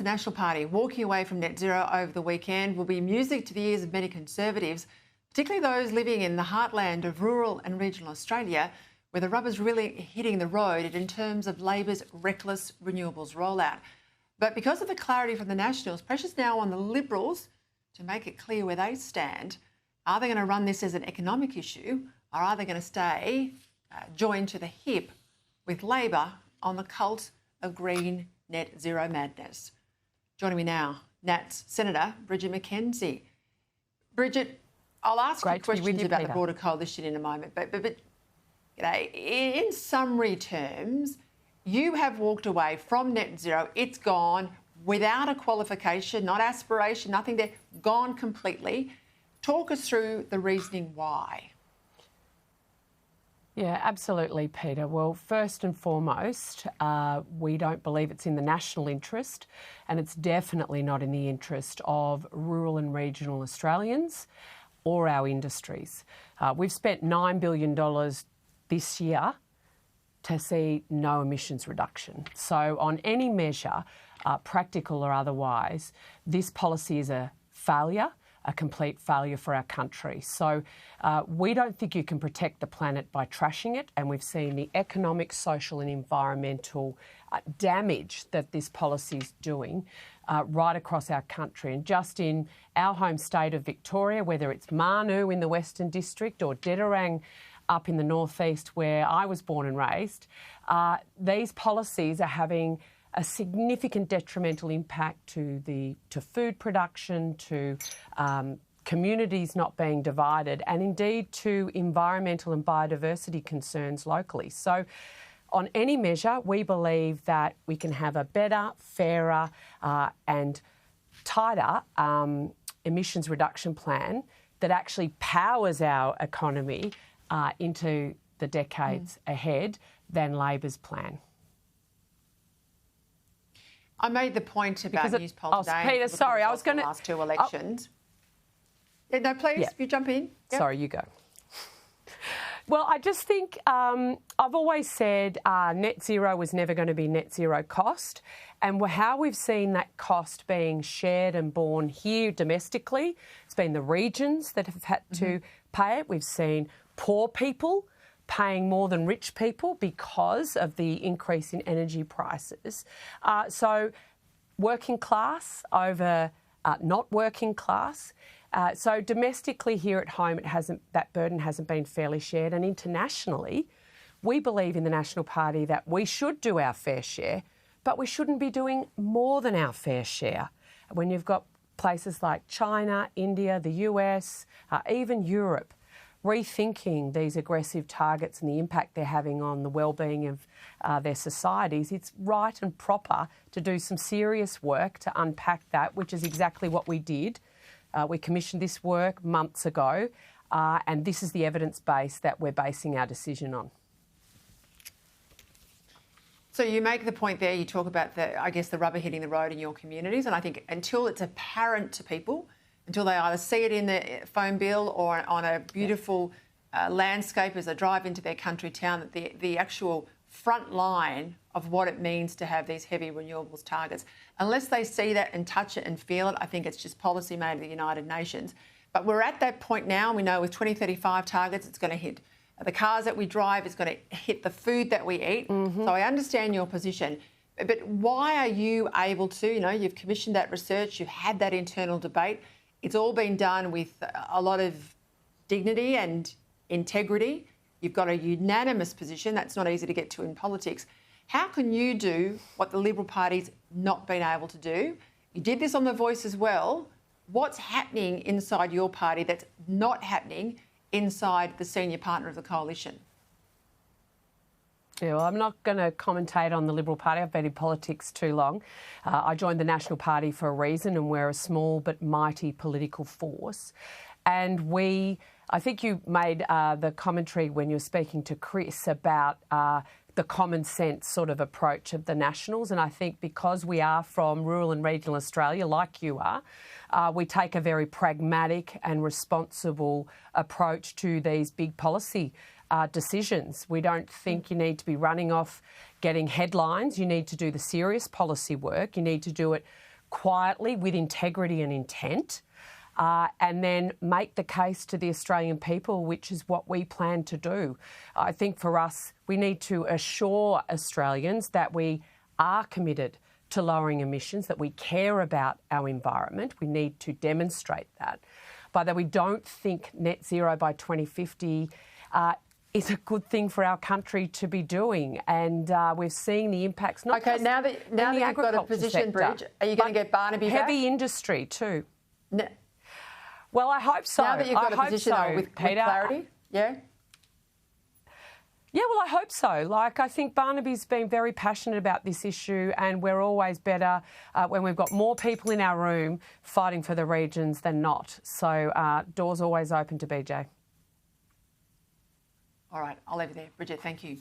the National Party walking away from net zero over the weekend will be music to the ears of many Conservatives, particularly those living in the heartland of rural and regional Australia, where the rubber's really hitting the road in terms of Labor's reckless renewables rollout. But because of the clarity from the Nationals, pressure's now on the Liberals to make it clear where they stand. Are they going to run this as an economic issue, or are they going to stay joined to the hip with Labor on the cult of green net zero madness? Joining me now, Nat's Senator Bridget McKenzie. Bridget, I'll ask you questions about the broader coalition in a moment, but you know, in summary terms, you have walked away from net zero. It's gone without a qualification, not aspiration, nothing there, gone completely. Talk us through the reasoning why. Yeah, absolutely, Peta. Well, first and foremost, we don't believe it's in the national interest, and it's definitely not in the interest of rural and regional Australians or our industries. We've spent $9 billion this year to see no emissions reduction. So on any measure, practical or otherwise, this policy is a failure, a complete failure for our country. So we don't think you can protect the planet by trashing it, and we've seen the economic, social and environmental damage that this policy is doing right across our country. And just in our home state of Victoria, whether it's Manu in the Western District or Dedarang up in the northeast where I was born and raised, these policies are having a significant detrimental impact to food production, to communities not being divided, and indeed to environmental and biodiversity concerns locally. So on any measure, we believe that we can have a better, fairer and tighter emissions reduction plan that actually powers our economy into the decades ahead than Labor's plan. I made the point about news poll today. Peter, sorry, I was going to... the last two elections. No, please, you jump in. Yep. Sorry, you go. Well, I just think I've always said net zero was never going to be net zero cost, and how we've seen that cost being shared and borne here domestically, it's been the regions that have had to pay it. We've seen poor people paying more than rich people because of the increase in energy prices. So working class over not working class. So domestically here at home, that burden hasn't been fairly shared. And internationally, we believe in the National Party that we should do our fair share, but we shouldn't be doing more than our fair share. When you've got places like China, India, the US, even Europe, rethinking these aggressive targets and the impact they're having on the well-being of their societies, it's right and proper to do some serious work to unpack that, which is exactly what we did. We commissioned this work months ago, and this is the evidence base that we're basing our decision on. So you make the point there, you talk about the rubber hitting the road in your communities, and I think until it's apparent to people, until they either see it in the phone bill or on a beautiful landscape as they drive into their country town, that the actual front line of what it means to have these heavy renewables targets. Unless they see that and touch it and feel it, I think it's just policy made of the United Nations. But we're at that point now. We know with 2035 targets, it's going to hit the cars that we drive, it's going to hit the food that we eat. So I understand your position. But why are you able to, you've commissioned that research, you've had that internal debate, it's all been done with a lot of dignity and integrity. You've got a unanimous position. That's not easy to get to in politics. How can you do what the Liberal Party's not been able to do? You did this on The Voice as well. What's happening inside your party that's not happening inside the senior partner of the coalition? Yeah, well, I'm not going to commentate on the Liberal Party. I've been in politics too long. I joined the National Party for a reason, and we're a small but mighty political force. And I think you made the commentary when you were speaking to Chris about the common sense sort of approach of the Nationals. And I think because we are from rural and regional Australia, like you are, we take a very pragmatic and responsible approach to these big policy decisions. We don't think you need to be running off getting headlines. You need to do the serious policy work. You need to do it quietly with integrity and intent. And then make the case to the Australian people, which is what we plan to do. I think for us, we need to assure Australians that we are committed to lowering emissions, that we care about our environment. We need to demonstrate that. But that we don't think net zero by 2050 is a good thing for our country to be doing. And we're seeing the impacts, not just now that you've got a position, Bridge, are you going to get Barnaby back? Heavy industry too. No. Well, I hope so. Now that you've got a position with clarity, yeah? Yeah, well, I hope so. Like, I think Barnaby's been very passionate about this issue, and we're always better when we've got more people in our room fighting for the regions than not. So, doors always open to BJ. All right, I'll leave it there. Bridget, thank you.